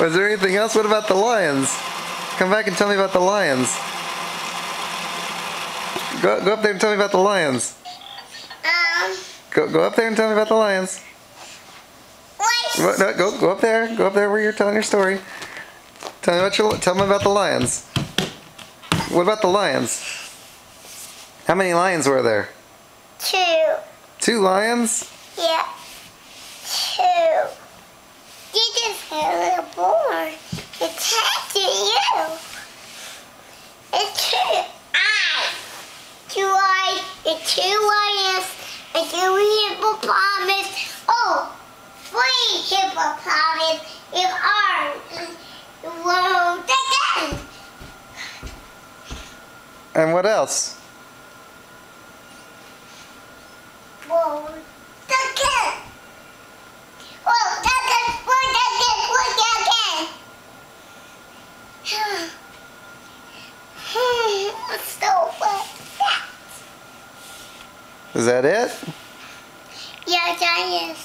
Was there anything else? What about the lions? Come back and tell me about the lions. Go up there and tell me about the lions. Go up there and tell me about the lions. What? No, go up there. Go up there where you're telling your story. Tell me about the lions. What about the lions? How many lions were there? 2. 2 lions? Yeah. 2. You just had a little boy. It's after you. It's 2 eyes. 2 eyes and 2 lions and 2 hippopotamus. Oh, 3 hippopotamus and arms. Whoa, again. And what else? Whoa, again. Whoa, again. So what's that? Is that it? Yeah, that is.